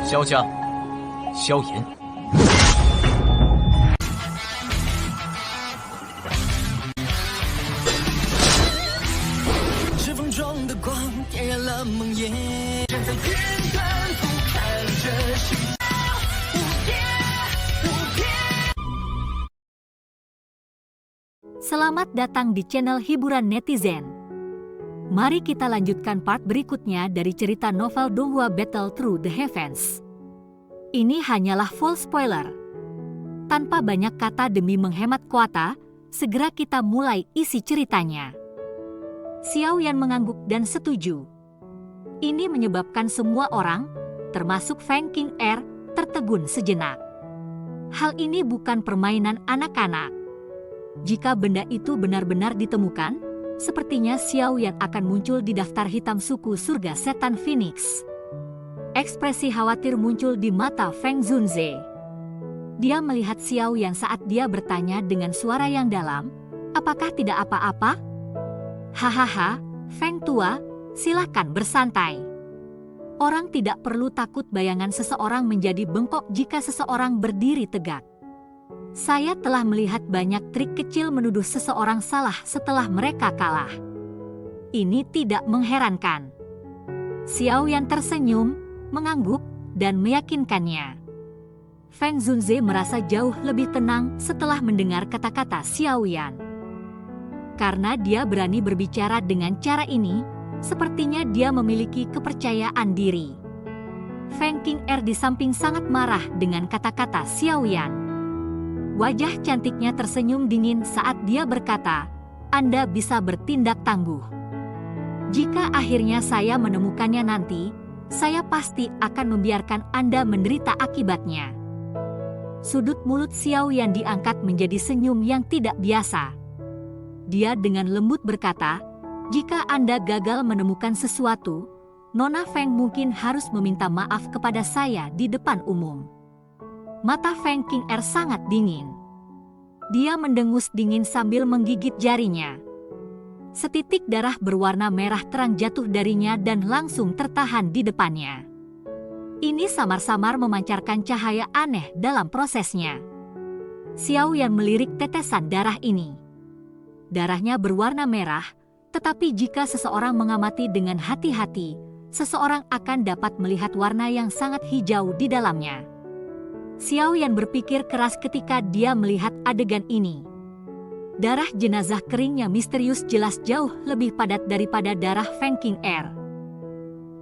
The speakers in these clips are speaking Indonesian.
萧家，萧炎。指缝中的光点燃了梦魇，站在天端俯瞰着世界无边无边。 Selamat datang di channel hiburan netizen. Mari kita lanjutkan part berikutnya dari cerita novel Donghua Battle Through the Heavens. Ini hanyalah full spoiler. Tanpa banyak kata demi menghemat kuota, segera kita mulai isi ceritanya. Xiao Yan mengangguk dan setuju. Ini menyebabkan semua orang, termasuk Feng Qing'er, tertegun sejenak. Hal ini bukan permainan anak-anak. Jika benda itu benar-benar ditemukan, sepertinya Xiao Yan akan muncul di daftar hitam suku surga setan Phoenix. Ekspresi khawatir muncul di mata Feng Zunze. Dia melihat Xiao Yan saat dia bertanya dengan suara yang dalam, "Apakah tidak apa-apa?" "Hahaha, Feng tua, silakan bersantai. Orang tidak perlu takut bayangan seseorang menjadi bengkok jika seseorang berdiri tegak. Saya telah melihat banyak trik kecil menuduh seseorang salah setelah mereka kalah. Ini tidak mengherankan." Xiao Yan tersenyum, mengangguk, dan meyakinkannya. Feng Zunze merasa jauh lebih tenang setelah mendengar kata-kata Xiao Yan. Karena dia berani berbicara dengan cara ini, sepertinya dia memiliki kepercayaan diri. Feng Qing'er di samping sangat marah dengan kata-kata Xiao Yan. Wajah cantiknya tersenyum dingin saat dia berkata, "Anda bisa bertindak tangguh. Jika akhirnya saya menemukannya nanti, saya pasti akan membiarkan Anda menderita akibatnya." Sudut mulut Xiao Yan diangkat menjadi senyum yang tidak biasa. Dia dengan lembut berkata, "Jika Anda gagal menemukan sesuatu, Nona Feng mungkin harus meminta maaf kepada saya di depan umum." Mata Feng Qing'er sangat dingin. Dia mendengus dingin sambil menggigit jarinya. Setitik darah berwarna merah terang jatuh darinya dan langsung tertahan di depannya. Ini samar-samar memancarkan cahaya aneh dalam prosesnya. Xiao Yan melirik tetesan darah ini. Darahnya berwarna merah, tetapi jika seseorang mengamati dengan hati-hati, seseorang akan dapat melihat warna yang sangat hijau di dalamnya. Xiao Yan berpikir keras ketika dia melihat adegan ini. Darah jenazah keringnya misterius jelas jauh lebih padat daripada darah Feng Qing'er.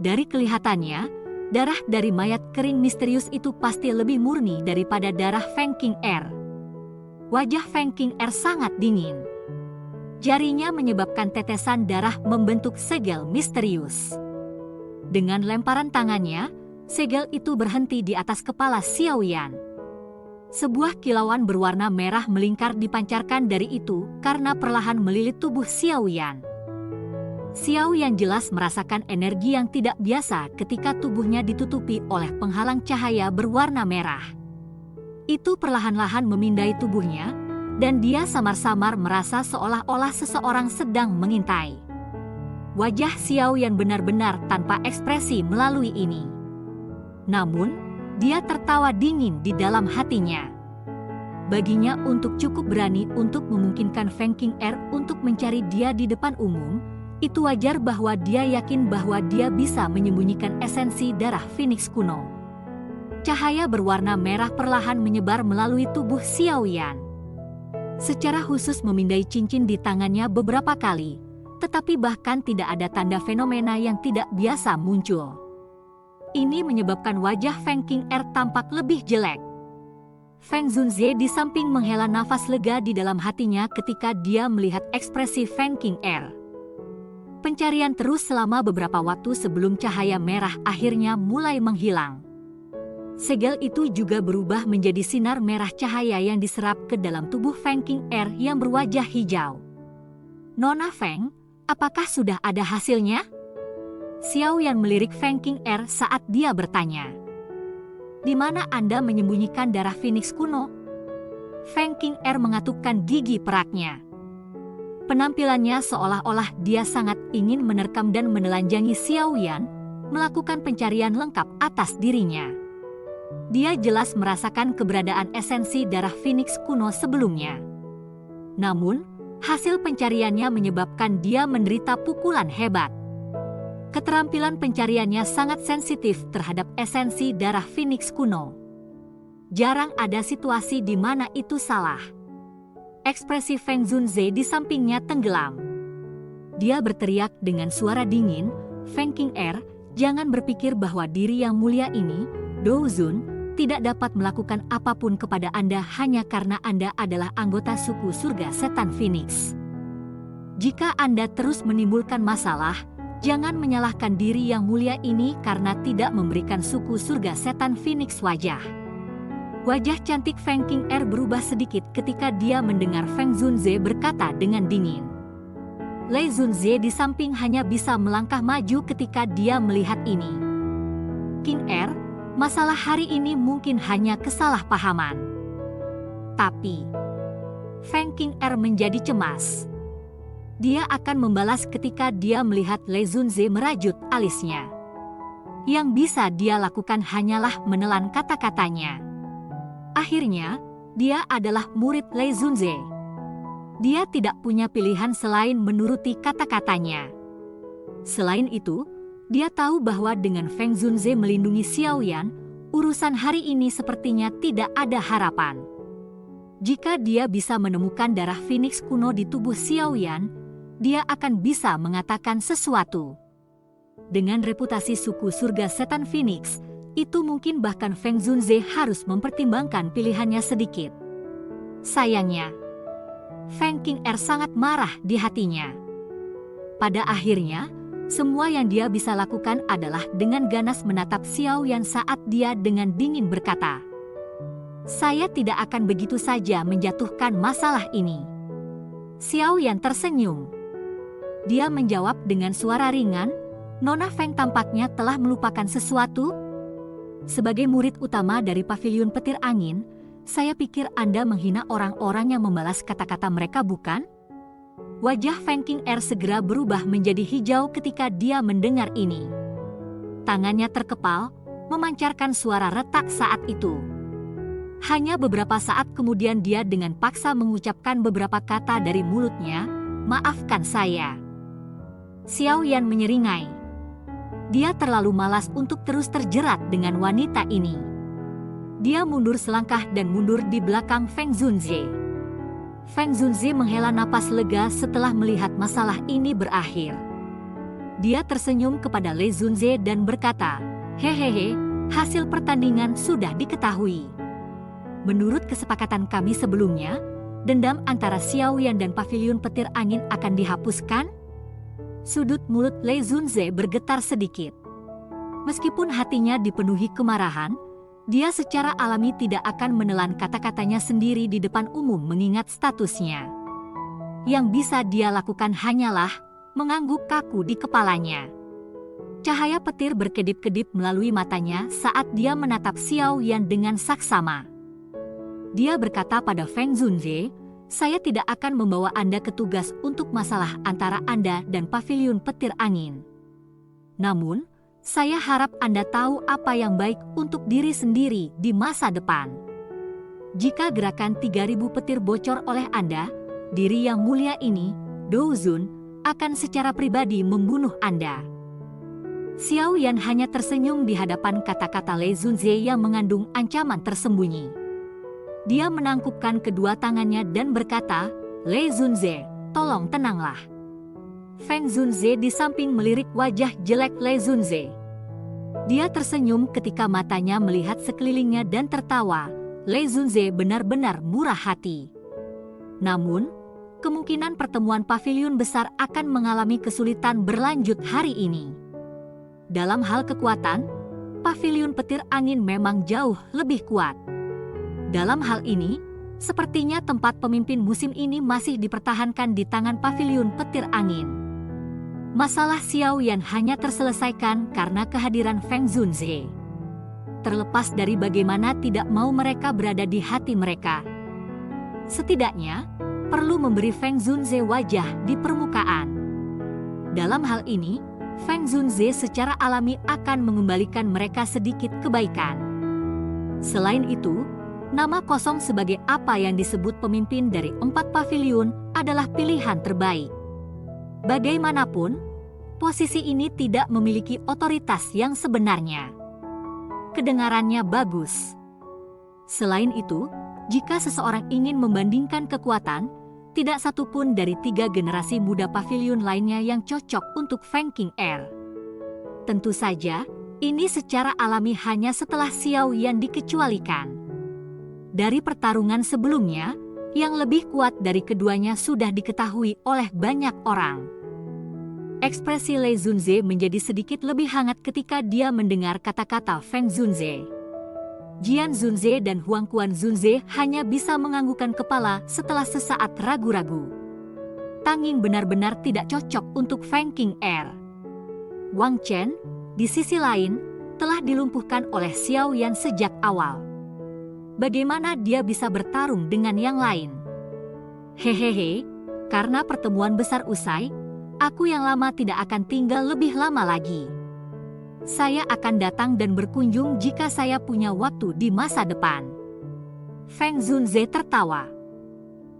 Dari kelihatannya, darah dari mayat kering misterius itu pasti lebih murni daripada darah Feng Qing'er. Wajah Feng Qing'er sangat dingin. Jarinya menyebabkan tetesan darah membentuk segel misterius. Dengan lemparan tangannya, segel itu berhenti di atas kepala Xiao Yan. Sebuah kilauan berwarna merah melingkar dipancarkan dari itu karena perlahan melilit tubuh Xiao Yan. Xiao Yan jelas merasakan energi yang tidak biasa ketika tubuhnya ditutupi oleh penghalang cahaya berwarna merah. Itu perlahan-lahan memindai tubuhnya, dan dia samar-samar merasa seolah-olah seseorang sedang mengintai. Wajah Xiao Yan benar-benar tanpa ekspresi melalui ini. Namun, dia tertawa dingin di dalam hatinya. Baginya untuk cukup berani untuk memungkinkan Feng Qing'er untuk mencari dia di depan umum, itu wajar bahwa dia yakin bahwa dia bisa menyembunyikan esensi darah Phoenix kuno. Cahaya berwarna merah perlahan menyebar melalui tubuh Xiao Yan. Secara khusus memindai cincin di tangannya beberapa kali, tetapi bahkan tidak ada tanda fenomena yang tidak biasa muncul. Ini menyebabkan wajah Feng Qing'er tampak lebih jelek. Feng Zunze di samping menghela nafas lega di dalam hatinya ketika dia melihat ekspresi Feng Qing'er. Pencarian terus selama beberapa waktu sebelum cahaya merah akhirnya mulai menghilang. Segel itu juga berubah menjadi sinar merah cahaya yang diserap ke dalam tubuh Feng Qing'er yang berwajah hijau. "Nona Feng, apakah sudah ada hasilnya?" Xiao Yan melirik Feng Qing'er saat dia bertanya. "Di mana Anda menyembunyikan darah Phoenix kuno?" Feng Qing'er mengatupkan gigi peraknya. Penampilannya seolah-olah dia sangat ingin menerkam dan menelanjangi Xiao Yan, melakukan pencarian lengkap atas dirinya. Dia jelas merasakan keberadaan esensi darah Phoenix kuno sebelumnya. Namun, hasil pencariannya menyebabkan dia menderita pukulan hebat. Keterampilan pencariannya sangat sensitif terhadap esensi darah Phoenix kuno. Jarang ada situasi di mana itu salah. Ekspresi Feng Zunze di sampingnya tenggelam. Dia berteriak dengan suara dingin, "Feng Qing'er, jangan berpikir bahwa diri yang mulia ini, Dou Zun, tidak dapat melakukan apapun kepada Anda hanya karena Anda adalah anggota suku surga setan Phoenix. Jika Anda terus menimbulkan masalah, jangan menyalahkan diri yang mulia ini karena tidak memberikan suku surga setan Phoenix wajah." Wajah cantik Feng Qing'er berubah sedikit ketika dia mendengar Feng Zunze berkata dengan dingin. Lei Zunze di samping hanya bisa melangkah maju ketika dia melihat ini. "Qing'er, masalah hari ini mungkin hanya kesalahpahaman." Tapi Feng Qing'er menjadi cemas. Dia akan membalas ketika dia melihat Lei Zunze merajut alisnya. Yang bisa dia lakukan hanyalah menelan kata-katanya. Akhirnya, dia adalah murid Lei Zunze. Dia tidak punya pilihan selain menuruti kata-katanya. Selain itu, dia tahu bahwa dengan Feng Zunze melindungi Xiaoyan, urusan hari ini sepertinya tidak ada harapan. Jika dia bisa menemukan darah Phoenix kuno di tubuh Xiaoyan, dia akan bisa mengatakan sesuatu. Dengan reputasi suku surga setan Phoenix, itu mungkin bahkan Feng Zunze harus mempertimbangkan pilihannya sedikit. Sayangnya, Feng Qing'er sangat marah di hatinya. Pada akhirnya, semua yang dia bisa lakukan adalah dengan ganas menatap Xiaoyan saat dia dengan dingin berkata, "Saya tidak akan begitu saja menjatuhkan masalah ini." Xiaoyan tersenyum. Dia menjawab dengan suara ringan, "Nona Feng tampaknya telah melupakan sesuatu. Sebagai murid utama dari Paviliun Petir Angin, saya pikir Anda menghina orang-orang yang membalas kata-kata mereka, bukan?" Wajah Feng Qing'er segera berubah menjadi hijau ketika dia mendengar ini. Tangannya terkepal, memancarkan suara retak saat itu. Hanya beberapa saat kemudian dia dengan paksa mengucapkan beberapa kata dari mulutnya, "Maafkan saya." Xiaoyan menyeringai. Dia terlalu malas untuk terus terjerat dengan wanita ini. Dia mundur selangkah dan mundur di belakang Feng Zunze. Feng Zunze menghela napas lega setelah melihat masalah ini berakhir. Dia tersenyum kepada Lei Zunze dan berkata, "Hehehe, hasil pertandingan sudah diketahui. Menurut kesepakatan kami sebelumnya, dendam antara Xiaoyan dan Paviliun Petir Angin akan dihapuskan?" Sudut mulut Lei Zunze bergetar sedikit. Meskipun hatinya dipenuhi kemarahan, dia secara alami tidak akan menelan kata-katanya sendiri di depan umum mengingat statusnya. Yang bisa dia lakukan hanyalah mengangguk kaku di kepalanya. Cahaya petir berkedip-kedip melalui matanya saat dia menatap Xiaoyan dengan saksama. Dia berkata pada Feng Zunze, "Saya tidak akan membawa Anda ke tugas untuk masalah antara Anda dan Paviliun Petir Angin. Namun, saya harap Anda tahu apa yang baik untuk diri sendiri di masa depan. Jika gerakan 3000 petir bocor oleh Anda, diri yang mulia ini, Dou Zun, akan secara pribadi membunuh Anda." Xiaoyan hanya tersenyum di hadapan kata-kata Lei Zunze yang mengandung ancaman tersembunyi. Dia menangkupkan kedua tangannya dan berkata, "Lei Zunze, tolong tenanglah." Feng Zunze di samping melirik wajah jelek Lei Zunze. Dia tersenyum ketika matanya melihat sekelilingnya dan tertawa. Lei Zunze benar-benar murah hati. Namun, kemungkinan pertemuan paviliun besar akan mengalami kesulitan berlanjut hari ini. Dalam hal kekuatan, Paviliun Petir Angin memang jauh lebih kuat. Dalam hal ini, sepertinya tempat pemimpin musim ini masih dipertahankan di tangan Paviliun Petir Angin. Masalah Xiaoyan hanya terselesaikan karena kehadiran Feng Zunze. Terlepas dari bagaimana tidak mau mereka berada di hati mereka, setidaknya perlu memberi Feng Zunze wajah di permukaan. Dalam hal ini, Feng Zunze secara alami akan mengembalikan mereka sedikit kebaikan. Selain itu, nama kosong sebagai apa yang disebut pemimpin dari 4 paviliun adalah pilihan terbaik. Bagaimanapun, posisi ini tidak memiliki otoritas yang sebenarnya. Kedengarannya bagus. Selain itu, jika seseorang ingin membandingkan kekuatan, tidak satupun dari 3 generasi muda paviliun lainnya yang cocok untuk Feng Qing'er. Tentu saja, ini secara alami hanya setelah Xiao Yan dikecualikan. Dari pertarungan sebelumnya, yang lebih kuat dari keduanya sudah diketahui oleh banyak orang. Ekspresi Lei Zunze menjadi sedikit lebih hangat ketika dia mendengar kata-kata Feng Zunze. Jian Zunze dan Huang Quan Zunze hanya bisa menganggukkan kepala setelah sesaat ragu-ragu. Tanging benar-benar tidak cocok untuk Feng Qing'er. Wang Chen, di sisi lain, telah dilumpuhkan oleh Xiao Yan sejak awal. Bagaimana dia bisa bertarung dengan yang lain? Hehehe, karena pertemuan besar usai, aku yang lama tidak akan tinggal lebih lama lagi. Saya akan datang dan berkunjung jika saya punya waktu di masa depan. Feng Zunze tertawa.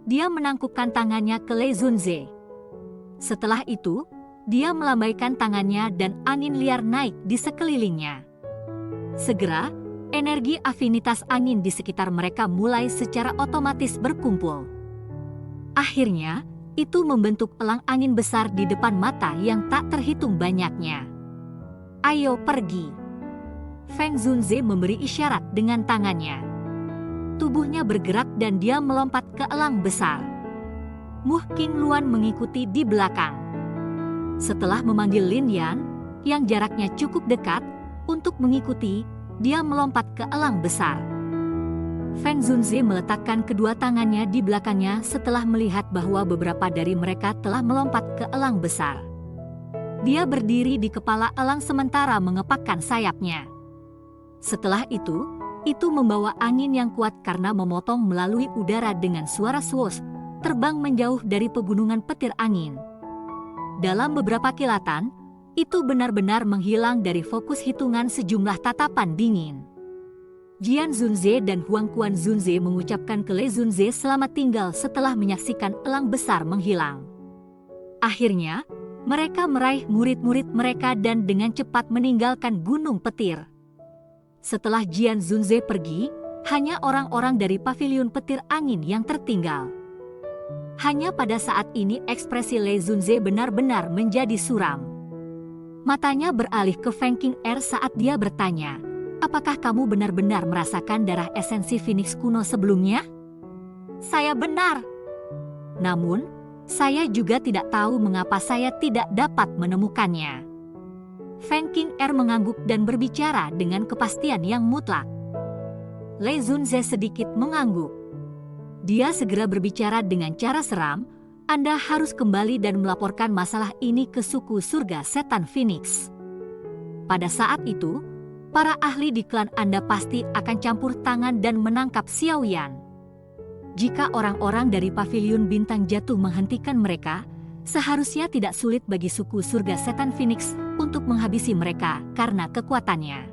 Dia menangkupkan tangannya ke Lei Zunze. Setelah itu, dia melambaikan tangannya dan angin liar naik di sekelilingnya. Segera, energi afinitas angin di sekitar mereka mulai secara otomatis berkumpul. Akhirnya, itu membentuk elang angin besar di depan mata yang tak terhitung banyaknya. Ayo pergi. Feng Zunze memberi isyarat dengan tangannya. Tubuhnya bergerak dan dia melompat ke elang besar. Mu Qingluan mengikuti di belakang. Setelah memanggil Lin Yan, yang jaraknya cukup dekat, untuk mengikuti, dia melompat ke elang besar. Feng Zunze meletakkan kedua tangannya di belakangnya setelah melihat bahwa beberapa dari mereka telah melompat ke elang besar. Dia berdiri di kepala elang sementara mengepakkan sayapnya. Setelah itu membawa angin yang kuat karena memotong melalui udara dengan suara swoosh, terbang menjauh dari pegunungan petir angin. Dalam beberapa kilatan, itu benar-benar menghilang dari fokus hitungan sejumlah tatapan dingin. Jian Zunze dan Huang Quan Zunze mengucapkan ke Lei Zunze selamat tinggal setelah menyaksikan elang besar menghilang. Akhirnya, mereka meraih murid-murid mereka dan dengan cepat meninggalkan gunung petir. Setelah Jian Zunze pergi, hanya orang-orang dari paviliun petir angin yang tertinggal. Hanya pada saat ini ekspresi Lei Zunze benar-benar menjadi suram. Matanya beralih ke Feng Qing'er saat dia bertanya, apakah kamu benar-benar merasakan darah esensi Phoenix kuno sebelumnya? Saya benar. Namun, saya juga tidak tahu mengapa saya tidak dapat menemukannya. Feng Qing'er mengangguk dan berbicara dengan kepastian yang mutlak. Lei Zunze sedikit mengangguk. Dia segera berbicara dengan cara seram, Anda harus kembali dan melaporkan masalah ini ke suku surga setan Phoenix. Pada saat itu, para ahli di klan Anda pasti akan campur tangan dan menangkap Xiao Yan. Jika orang-orang dari paviliun bintang jatuh menghentikan mereka, seharusnya tidak sulit bagi suku surga setan Phoenix untuk menghabisi mereka karena kekuatannya.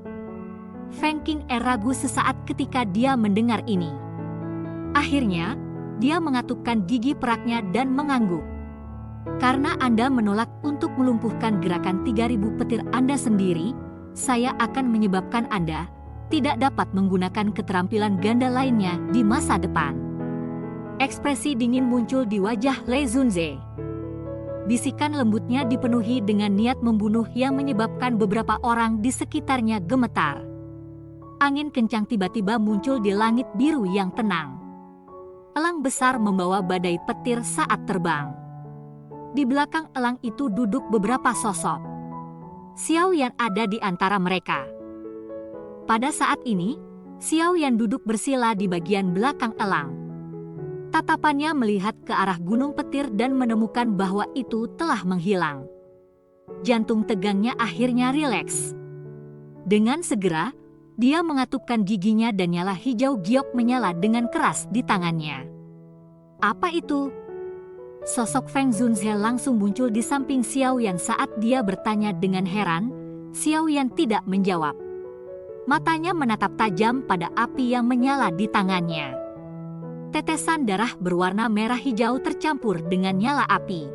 Feng Qing'er ragu sesaat ketika dia mendengar ini. Akhirnya, dia mengatupkan gigi peraknya dan mengangguk. Karena Anda menolak untuk melumpuhkan gerakan 3000 petir Anda sendiri, saya akan menyebabkan Anda tidak dapat menggunakan keterampilan ganda lainnya di masa depan. Ekspresi dingin muncul di wajah Lei Zunze. Bisikan lembutnya dipenuhi dengan niat membunuh yang menyebabkan beberapa orang di sekitarnya gemetar. Angin kencang tiba-tiba muncul di langit biru yang tenang. Elang besar membawa badai petir saat terbang. Di belakang elang itu duduk beberapa sosok. Xiao Yan ada di antara mereka. Pada saat ini, Xiao Yan duduk bersila di bagian belakang elang. Tatapannya melihat ke arah gunung petir dan menemukan bahwa itu telah menghilang. Jantung tegangnya akhirnya rileks. Dengan segera, dia mengatupkan giginya dan nyala hijau giok menyala dengan keras di tangannya. Apa itu? Sosok Feng Zunze langsung muncul di samping Xiao Yan saat dia bertanya dengan heran. Xiao Yan tidak menjawab. Matanya menatap tajam pada api yang menyala di tangannya. Tetesan darah berwarna merah hijau tercampur dengan nyala api.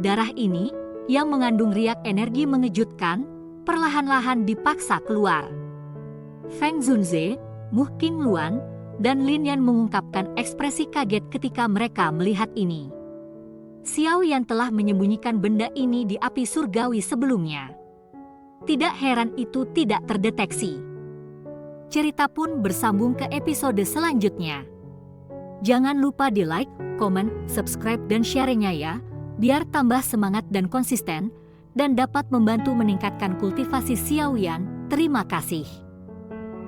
Darah ini, yang mengandung riak energi mengejutkan, perlahan-lahan dipaksa keluar. Feng Zunze, Mu Qingluan, dan Lin Yan mengungkapkan ekspresi kaget ketika mereka melihat ini. Xiao Yan telah menyembunyikan benda ini di api surgawi sebelumnya. Tidak heran itu tidak terdeteksi. Cerita pun bersambung ke episode selanjutnya. Jangan lupa di like, komen, subscribe, dan share-nya ya, biar tambah semangat dan konsisten, dan dapat membantu meningkatkan kultivasi Xiao Yan. Terima kasih.